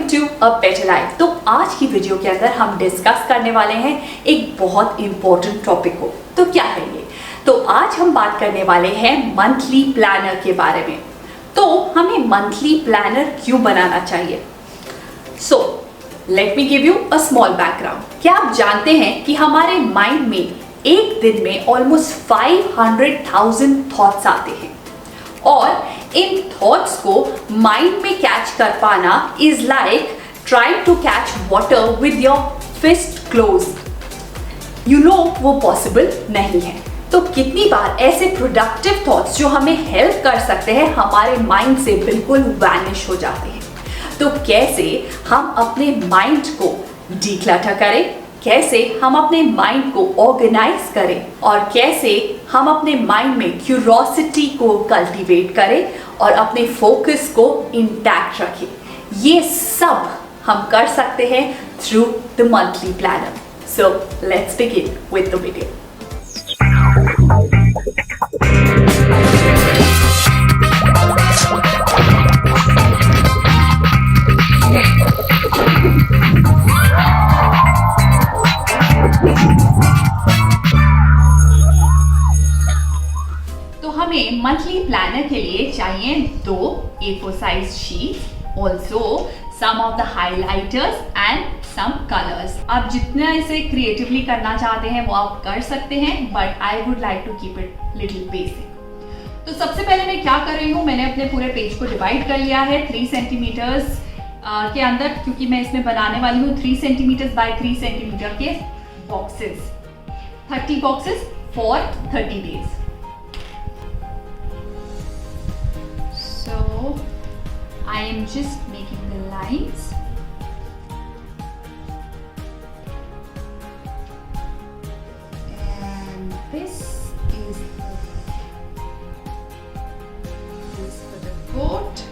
To a better life. तो आज की वीडियो के अंदर हम डिस्कस करने वाले हैं एक बहुत इंपॉर्टेंट टॉपिक को। तो क्या है ये? तो आज हम बात करने वाले हैं मंथली प्लानर के बारे में। तो हमें मंथली प्लानर क्यों बनाना चाहिए? सो let me give you a small background. क्या आप जानते हैं कि हमारे माइंड में एक दिन में ऑलमोस्ट 500,000 थॉट्स आते हैं और इन थॉट्स को माइंड में कैच कर पाना is like trying to catch water with your fist close. You know वो पॉसिबल नहीं है। तो कितनी बार ऐसे प्रोडक्टिव थॉट्स जो हमें हेल्प कर सकते हैं हमारे माइंड से बिल्कुल वैनिश हो जाते हैं। तो कैसे हम अपने माइंड को डिक्लटर करें, कैसे हम अपने माइंड को ऑर्गेनाइज करें और कैसे हम अपने माइंड में क्यूरोसिटी को कल्टीवेट करें और अपने फोकस को इंटैक्ट रखें, ये सब हम कर सकते हैं through the monthly planner. So let's begin with the video. हमें मंथली प्लानर के लिए चाहिए 2 A4 size sheet, also some of the highlighters and some colours. आप जितना इसे क्रिएटिवली करना चाहते हैं वो आप कर सकते हैं, but I would like to keep it little basic. तो सबसे पहले मैं क्या कर रही हूँ, मैंने अपने पूरे पेज को डिवाइड कर लिया है 3 सेंटीमीटर्स के अंदर, क्योंकि मैं इसमें बनाने वाली हूँ 3 सेंटीमीटर्स बाय 3 सेंटीमीटर के boxes, 30 boxes for 30 days. So I am just making the lines. And this is for the coat.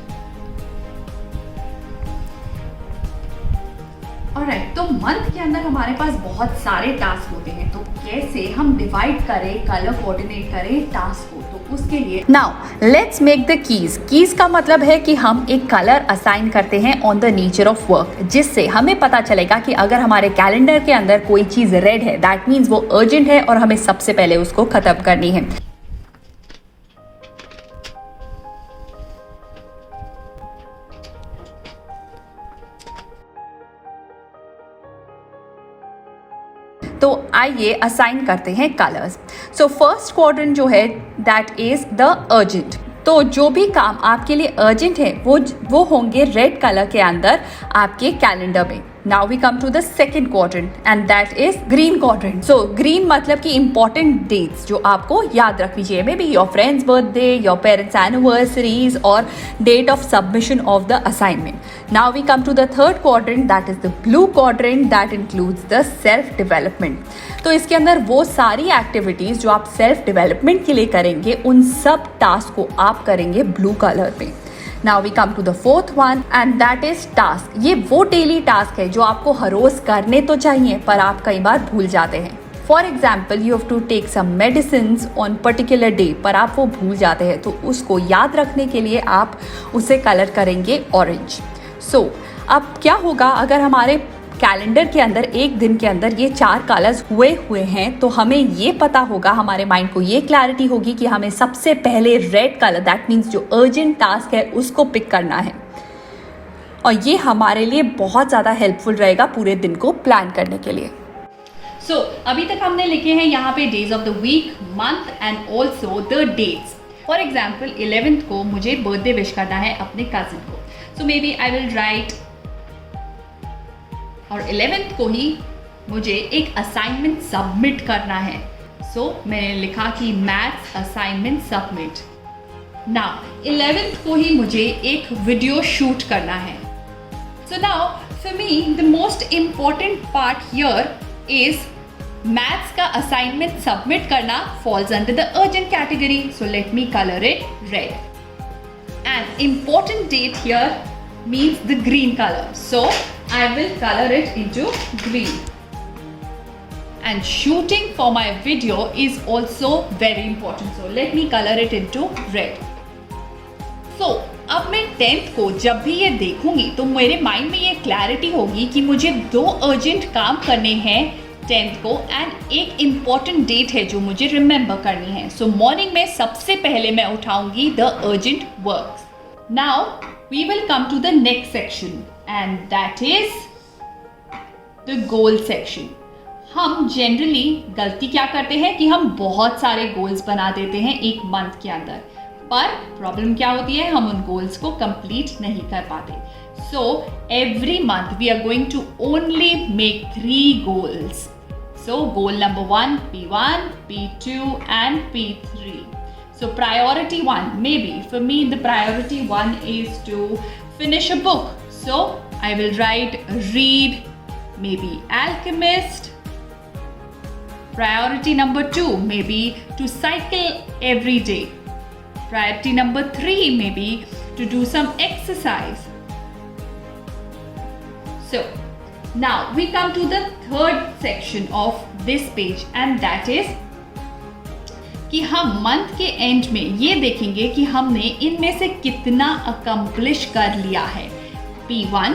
Alright, तो मंथ के अंदर हमारे पास बहुत सारे टास्क होते हैं, तो कैसे हम डिवाइड करें, कलर कोऑर्डिनेट करें टास्क को, तो उसके लिए now let's make the keys. Keys का मतलब है कि हम एक कलर असाइन करते हैं on the nature of work, जिससे हमें पता चलेगा कि अगर हमारे कैलेंडर के अंदर कोई चीज रेड है, दैट मीन्स वो अर्जेंट है और हमें सबसे पहले उसको खत्म करनी है। तो आइए असाइन करते हैं कलर्स। सो फर्स्ट क्वाड्रेंट जो है दैट इज द अर्जेंट। तो जो भी काम आपके लिए अर्जेंट है वो होंगे रेड कलर के अंदर आपके कैलेंडर में। Now we come to the second quadrant and that is green quadrant. So green मतलब कि इंपॉर्टेंट डेट्स जो आपको याद रखनी चाहिए, maybe your friends birthday, your parents anniversaries और date of submission of the assignment. Now we come to the third quadrant that is the blue quadrant that includes the self development. तो इसके अंदर वो सारी activities जो आप self development के लिए करेंगे उन सब टास्क को आप करेंगे ब्लू कलर में। Now we come to the fourth one and that is task. ये वो डेली टास्क है जो आपको हर रोज करने तो चाहिए पर आप कई बार भूल जाते हैं। For example you have to take some medicine on particular day, पर आप वो भूल जाते हैं, तो उसको याद रखने के लिए आप उसे कलर करेंगे ऑरेंज। सो अब क्या होगा, अगर हमारे कैलेंडर के अंदर एक दिन के अंदर ये 4 कलर्स हुए हैं, तो हमें ये पता होगा, हमारे माइंड को ये क्लैरिटी होगी कि हमें सबसे पहले रेड कलर, दैट मीन्स जो अर्जेंट टास्क है उसको पिक करना है। और ये हमारे लिए बहुत ज़्यादा हेल्पफुल रहेगा पूरे दिन को प्लान करने के लिए। सो अभी तक हमने लिखे हैं यहाँ पे days of the week, month and also the dates. For example 11th को मुझे बर्थडे विश करना है अपने कजिन को, so maybe I will write, और 11th को ही मुझे एक असाइनमेंट सबमिट करना है, सो मैंने लिखा कि maths assignment submit. Now 11th को ही मुझे एक वीडियो शूट करना है। So now for me the most important part here is maths का असाइनमेंट सबमिट करना falls under the urgent category, so let me colour it red. And important date here means the green color, so I will color it into green. And shooting for my video is also very important, so let me color it into red. So अब मैं 10th को जब भी ये देखूंगी तो मेरे mind में ये क्लैरिटी होगी कि मुझे 2 अर्जेंट काम करने हैं 10th को, एंड एक इम्पॉर्टेंट डेट है जो मुझे रिमेंबर करनी है. सो मॉर्निंग में सबसे पहले मैं उठाऊंगी the urgent works. Now we will come to the next section and that is the goal section. हम जनरली गलती क्या करते हैं कि हम बहुत सारे गोल्स बना देते हैं एक मंथ के अंदर, पर प्रॉब्लम क्या होती है, हम उन गोल्स को कंप्लीट नहीं कर पाते. So every month we are going to only make 3 goals. So goal number 1, P1, P2 and P3. So priority 1, maybe for me the priority 1 is to finish a book. So I will read maybe Alchemist. Priority number 2, maybe to cycle every day. Priority number 3, maybe to do some exercise. So now we come to the third section of this page and that is कि हम month के and में ये देखेंगे कि हमने इनमें से कितना अकम्प्लिश कर लिया है. P1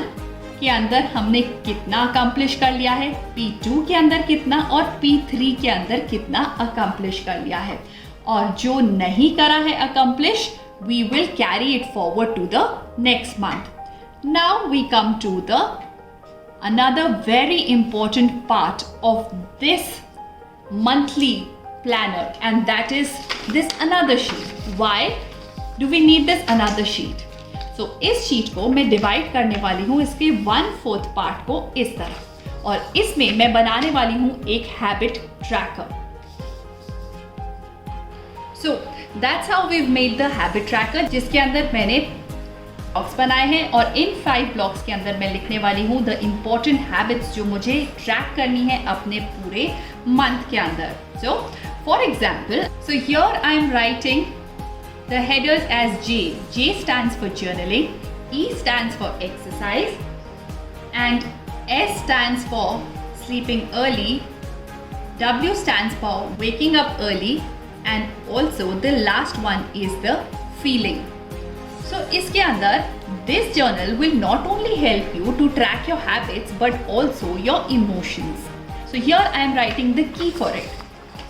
के अंदर हमने कितना अकम्प्लिश कर लिया है, P2 के अंदर कितना और P3 के अंदर कितना अकम्प्लिश कर लिया है. और जो नहीं करा है accomplish, we will carry it forward to the next month. Now we come to the another very important part of this monthly planner and that is this another sheet. Why do we need this another sheet? So इस sheet को मैं divide करने वाली हूँ इसके 1/4 part को इस तरह, और इसमें मैं बनाने वाली हूँ एक habit tracker. So that's how we've made the habit tracker, जिसके अंदर मैंने ब्लॉक्स बनाए हैं और इन 5 ब्लॉक्स के अंदर मैं लिखने वाली हूँ द इम्पॉर्टेंट हैबिट्स जो मुझे ट्रैक करनी है अपने पूरे मंथ के अंदर. So for example, so here I am writing the headers as J. J stands for journaling, E stands for exercise and S stands for sleeping early, W stands for waking up early and also the last one is the feeling. So इसके अंदर this journal will not only help you to track your habits but also your emotions. So here I am writing the key for it.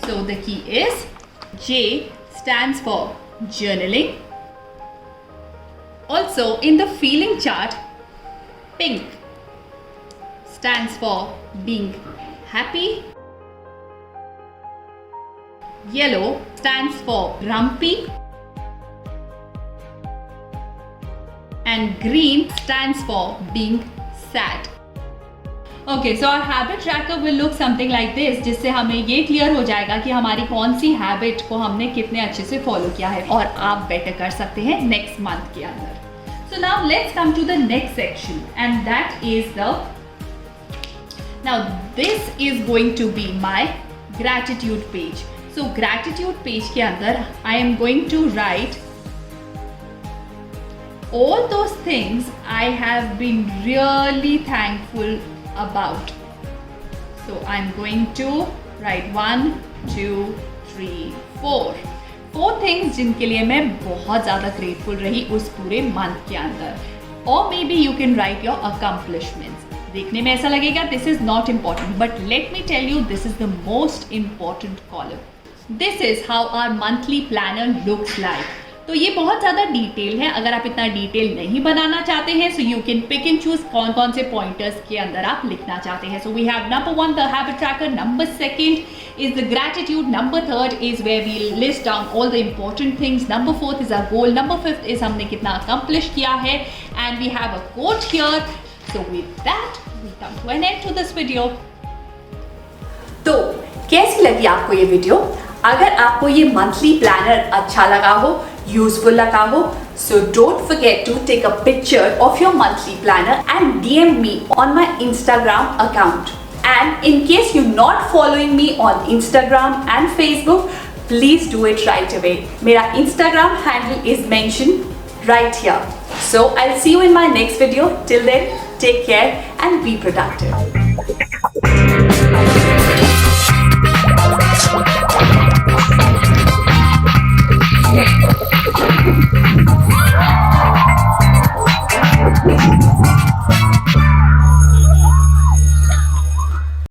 So the key is J stands for journaling. Also in the feeling chart, pink stands for being happy. Yellow stands for grumpy. And green stands for being sad. Okay, so our habit tracker will look something like this, जिससे हमें ये clear हो जाएगा कि हमारी कौन सी habit को हमने कितने अच्छे से फॉलो किया है और आप बेटर कर सकते हैं नेक्स्ट मंथ के अंदर. So now let's come to the next section and that is the, now this is going to be my gratitude page. So gratitude page के अंदर I am going to write all those things I have been really thankful about. So I'm going to write 1, 2, 3, 4. 4 things जिनके लिए मैं बहुत ज़्यादा grateful रही उस पूरे month के अंदर. Or maybe you can write your accomplishments. देखने में ऐसा लगेगा this is not important, but let me tell you this is the most important column. This is how our monthly planner looks like. तो ये बहुत ज़्यादा डिटेल है. अगर आप इतना डिटेल नहीं बनाना चाहते हैं so you can pick and choose कौन कौन से पॉइंटर्स के अंदर आप लिखना चाहते हैं. So we have number 1 the habit tracker, number 2 is the gratitude, number 3 is where we list down all the important things, number 4 is a goal, number 5 is हमने कितना अकम्प्लिश किया है and we have a quote here. So with that we come to an end to this video. तो कैसी लगी आपको ये video? अगर आपको ये मंथली प्लानर अच्छा लगा हो, यूजफुल लगा हो, so don't forget to take a picture of your monthly planner and DM me on my Instagram account. And in case you're not following me on Instagram and Facebook, please do it right away. मेरा Instagram handle is mentioned right here. So I'll see you in my next video. Till then, take care and be productive.